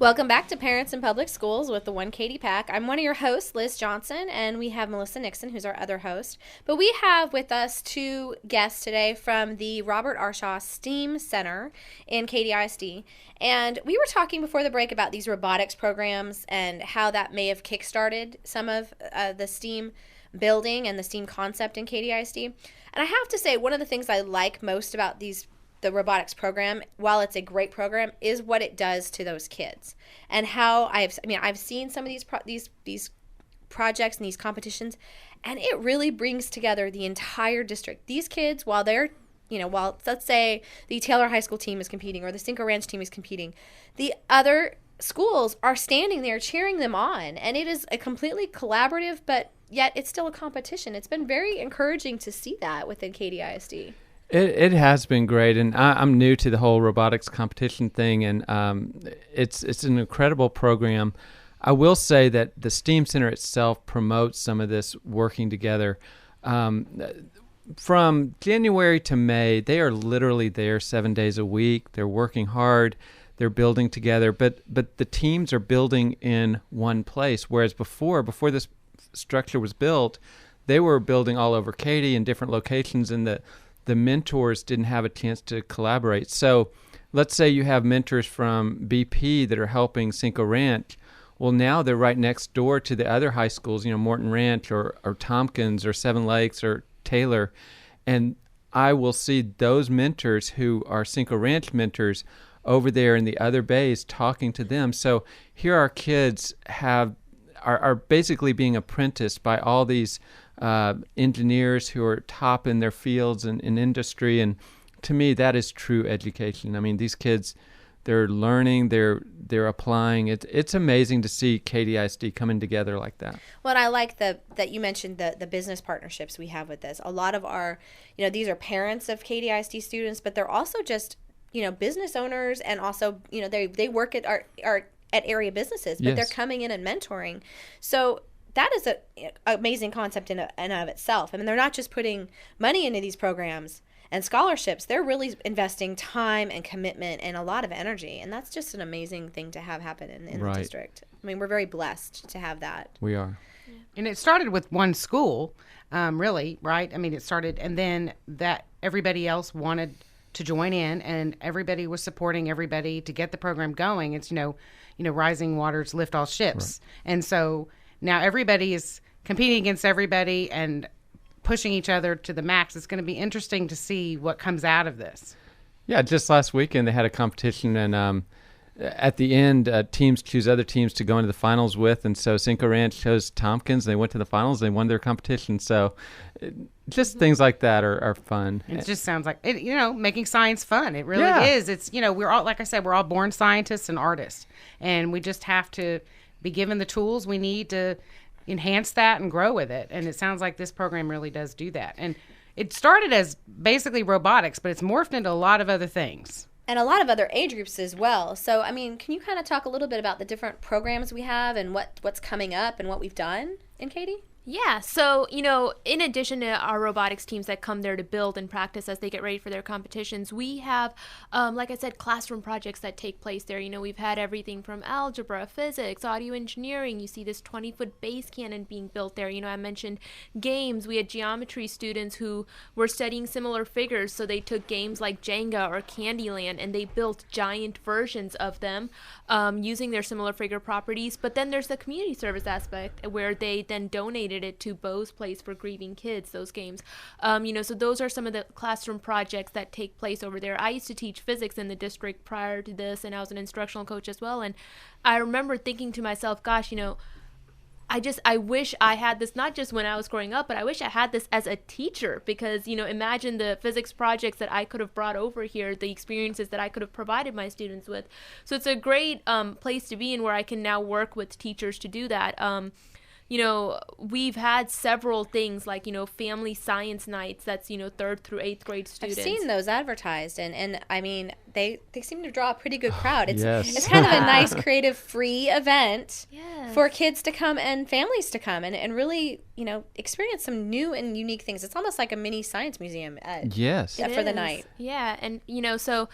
Welcome back to Parents in Public Schools with the One Katie Pack. I'm one of your hosts, Liz Johnson, and we have Melissa Nixon, who's our other host. But we have with us two guests today from the Robert R. Shaw STEAM Center in Katy ISD. And we were talking before the break about these robotics programs and how that may have kickstarted some of the STEAM building and the STEAM concept in Katy ISD. And I have to say, one of the things I like most about the robotics program, while it's a great program, is what it does to those kids, and how I've seen some of these projects and these competitions, and it really brings together the entire district. These kids, while let's say the Taylor High School team is competing or the Cinco Ranch team is competing, the other schools are standing there cheering them on, and it is a completely collaborative, but yet it's still a competition. It's been very encouraging to see that within Katy ISD. It has been great, and I'm new to the whole robotics competition thing, and it's an incredible program. I will say that the STEAM Center itself promotes some of this working together. From January to May, they are literally there 7 days a week. They're working hard. They're building together, but the teams are building in one place, whereas before this structure was built, they were building all over Katy in different locations, and the mentors didn't have a chance to collaborate. So let's say you have mentors from BP that are helping Cinco Ranch. Well, now they're right next door to the other high schools, Morton Ranch or Tompkins or Seven Lakes or Taylor. And I will see those mentors who are Cinco Ranch mentors over there in the other bays talking to them. So here our kids are basically being apprenticed by all these engineers who are top in their fields and in industry, and to me that is true education. I mean, these kids, they're learning, they're applying. It's amazing to see Katy ISD coming together like that. Well, and I like that you mentioned the business partnerships we have with this. A lot of our, these are parents of Katy ISD students, but they're also just business owners, and also they work at our at area businesses, but Yes. They're coming in and mentoring. So that is an amazing concept in and of itself. I mean, they're not just putting money into these programs and scholarships. They're really investing time and commitment and a lot of energy. And that's just an amazing thing to have happen in Right. the district. I mean, we're very blessed to have that. We are. And it started with one school, really, right? I mean, it started, and then that everybody else wanted to join in, and everybody was supporting everybody to get the program going. It's, rising waters lift all ships. Right. And so now everybody is competing against everybody and pushing each other to the max. It's going to be interesting to see what comes out of this. Yeah, just last weekend they had a competition, and at the end, teams choose other teams to go into the finals with, and so Cinco Ranch chose Tompkins. They went to the finals. They won their competition. So just things like that are fun. It just sounds like, making science fun. It really Yeah. is. It's, we're all, like I said, we're all born scientists and artists, and we just have to be given the tools we need to enhance that and grow with it. And it sounds like this program really does do that. And it started as basically robotics, but it's morphed into a lot of other things. And a lot of other age groups as well. So, I mean, can you kind of talk a little bit about the different programs we have and what's coming up and what we've done in Katy? Yeah, so, in addition to our robotics teams that come there to build and practice as they get ready for their competitions, we have, like I said, classroom projects that take place there. We've had everything from algebra, physics, audio engineering. You see this 20-foot base cannon being built there. I mentioned games. We had geometry students who were studying similar figures, so they took games like Jenga or Candyland, and they built giant versions of them using their similar figure properties. But then there's the community service aspect, where they then donated it to Bo's Place for grieving kids, those games. So those are some of the classroom projects that take place over there. I used to teach physics in the district prior to this, and I was an instructional coach as well. And I remember thinking to myself, gosh, I wish I had this, not just when I was growing up, but I wish I had this as a teacher, because, imagine the physics projects that I could have brought over here, the experiences that I could have provided my students with. So it's a great place to be in, where I can now work with teachers to do that. We've had several things like, family science nights. That's, 3rd through 8th grade students. I've seen those advertised, and I mean, they seem to draw a pretty good crowd. It's Yes. it's kind of a nice, creative, free event. Yes. for kids to come and families to come and really, experience some new and unique things. It's almost like a mini science museum Yes. for the night. Yeah, and so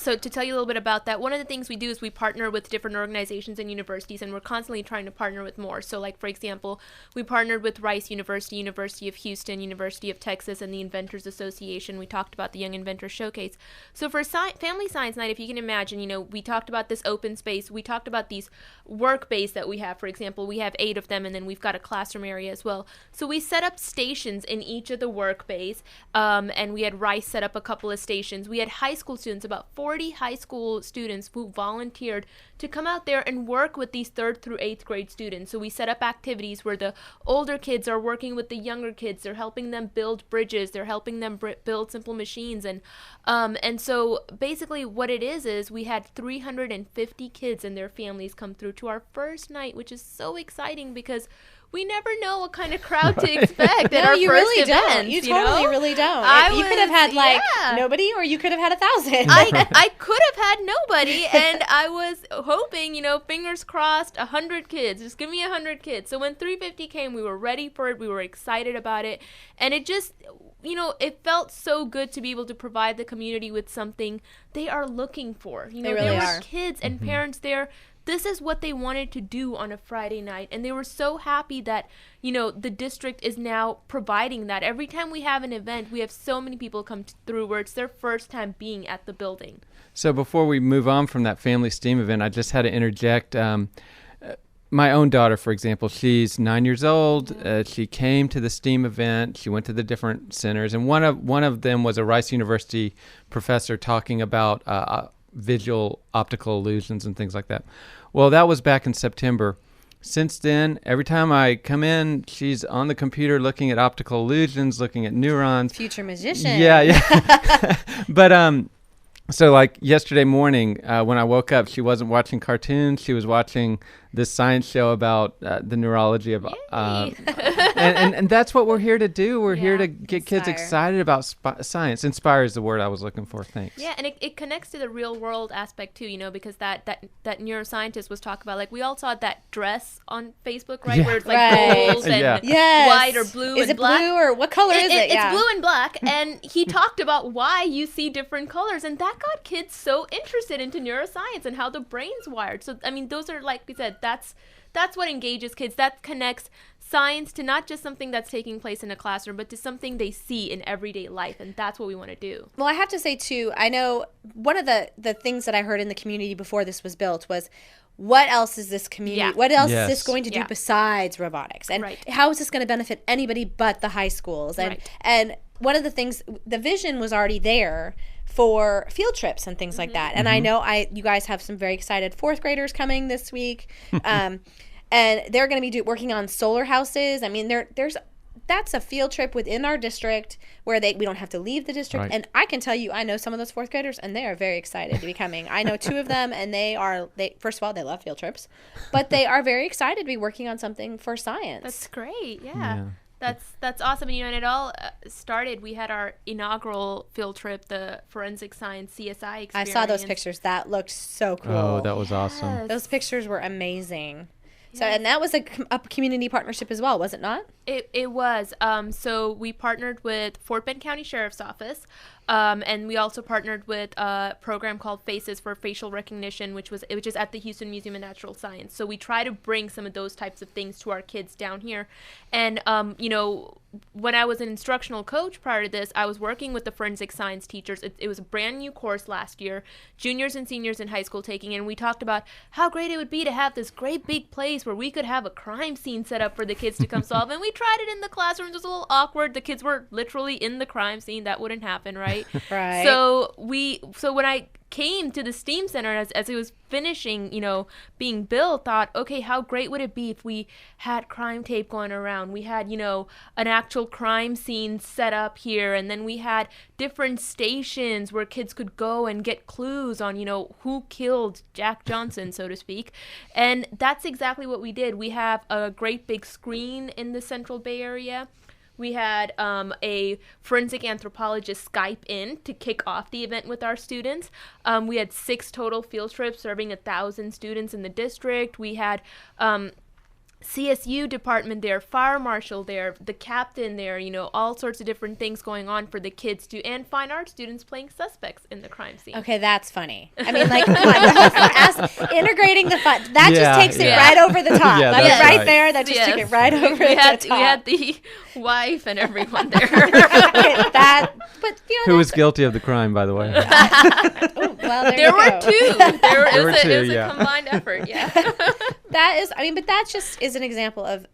to tell you a little bit about that, one of the things we do is we partner with different organizations and universities, and we're constantly trying to partner with more. So, like, for example, we partnered with Rice University, University of Houston, University of Texas, and the Inventors Association. We talked about the Young Inventor Showcase. So for Family Science Night, if you can imagine, we talked about this open space. We talked about these work bays that we have. For example, we have 8 of them, and then we've got a classroom area as well. So we set up stations in each of the work bays, and we had Rice set up a couple of stations. We had high school students, about 40 high school students who volunteered to come out there and work with these 3rd through 8th grade students. So we set up activities where the older kids are working with the younger kids. They're helping them build bridges. They're helping them build simple machines. And so basically what it is we had 350 kids and their families come through to our first night, which is so exciting because we never know what kind of crowd to expect at our you first really events, don't. You totally really don't. You could have had nobody, or you could have had 1,000. I could have had nobody, and I was hoping, fingers crossed, 100 kids. Just give me 100 kids. So when 350 came, we were ready for it. We were excited about it, and it just, it felt so good to be able to provide the community with something they are looking for. They really there are. were kids and parents there. This is what they wanted to do on a Friday night, and they were so happy that, the district is now providing that. Every time we have an event, we have so many people come through where it's their first time being at the building. So before we move on from that family STEAM event, I just had to interject. My own daughter, for example, she's 9 years old. She came to the STEAM event. She went to the different centers, and one of them was a Rice University professor talking about visual optical illusions and things like that. Well, that was back in September. Since then, every time I come in, she's on the computer looking at optical illusions, looking at neurons. Future magician. Yeah. But so like yesterday morning, when I woke up, she wasn't watching cartoons. She was watching this science show about the neurology of and that's what we're here to do. We're here to get kids excited about science. Inspire is the word I was looking for. Thanks. Yeah, and it connects to the real world aspect too, because that neuroscientist was talking about, like, we all saw that dress on Facebook, right? Yeah. Where it's like gold and white or blue is and black. Is it blue or what color is it? It's blue and black, and he talked about why you see different colors, and that got kids so interested into neuroscience and how the brain's wired. So, I mean, those are, like we said, that's what engages kids. That connects science to not just something that's taking place in a classroom, but to something they see in everyday life, and that's what we want to do. Well, I have to say, too, I know one of the things that I heard in the community before this was built was, what else is this community? Yeah. What else Yes. is this going to do besides robotics? And Right. how is this going to benefit anybody but the high schools? And Right. and one of the things, the vision was already there for field trips and things like that. And I know you guys have some very excited 4th graders coming this week, and they're going to be working on solar houses. I mean, that's a field trip within our district where we don't have to leave the district. Right. And I can tell you, I know some of those 4th graders, and they are very excited to be coming. I know 2 of them, and they first of all, they love field trips, but they are very excited to be working on something for science. That's great. Yeah. Yeah. That's awesome. And it all started, we had our inaugural field trip, the Forensic Science CSI experience. I saw those pictures. That looked so cool. Oh, that was awesome. Yes. Those pictures were amazing. So, and that was a community partnership as well, was it not? It was. So we partnered with Fort Bend County Sheriff's Office, and we also partnered with a program called Faces for Facial Recognition, which is at the Houston Museum of Natural Science. So we try to bring some of those types of things to our kids down here. And, when I was an instructional coach prior to this, I was working with the forensic science teachers. It was a brand new course last year, juniors and seniors in high school taking, and we talked about how great it would be to have this great big place where we could have a crime scene set up for the kids to come solve. And we tried it in the classrooms. It was a little awkward. The kids were literally in the crime scene. That wouldn't happen, right? Right. So when I came to the STEAM Center as it was finishing, being built, thought, okay, how great would it be if we had crime tape going around? We had, an actual crime scene set up here, and then we had different stations where kids could go and get clues on, who killed Jack Johnson, so to speak. And that's exactly what we did. We have a great big screen in the Central Bay Area. We had a forensic anthropologist Skype in to kick off the event with our students. We had 6 total field trips serving 1,000 students in the district. We had CSU department there, fire marshal there, the captain there, you know, all sorts of different things going on for the kids to, and fine art students playing suspects in the crime scene. Okay, that's funny. I mean, like, come on, integrating the fun, that Yeah, just takes it yeah. right over the top. Yeah, That's that's right right. there. That just took it right over we had, the top. We had the wife and everyone there. Okay, that, but you know, Who was guilty of the crime, by the way? well, There were you go. two. There were It two, was yeah. a combined effort. Yeah. That is, I mean, but that just is an example of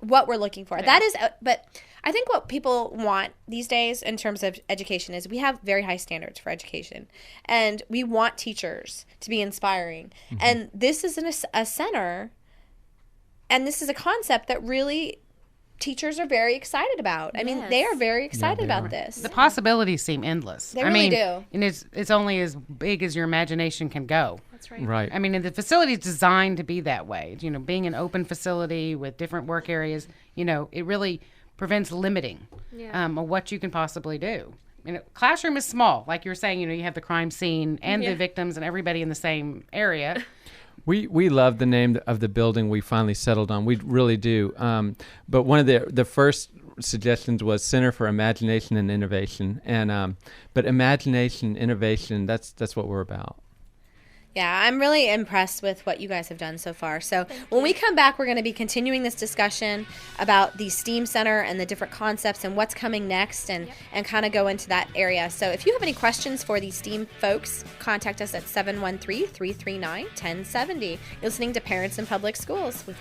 what we're looking for. Yeah. That is, but I think what people want these days in terms of education is we have very high standards for education, and we want teachers to be inspiring. And this is a center, and this is a concept that really teachers are very excited about. I mean, they Yes. are very excited they about are. this. The possibilities seem endless. They I really mean, do. And it's only as big as your imagination can go. That's right. Right. I mean, and the facility is designed to be that way. You know, being an open facility with different work areas, you know, it really prevents limiting Yeah. of what you can possibly do. You know, classroom is small, like you were saying. You know, you have the crime scene and Yeah. the victims and everybody in the same area. We love the name of the building we finally settled on. We really do. But one of the first suggestions was Center for Imagination and Innovation, and but imagination, innovation, that's what we're about. Yeah, I'm really impressed with what you guys have done so far. So when we come back, we're going to be continuing this discussion about the STEAM Center and the different concepts and what's coming next, and kind of go into that area. So if you have any questions for the STEAM folks, contact us at 713-339-1070. You're listening to Parents in Public Schools with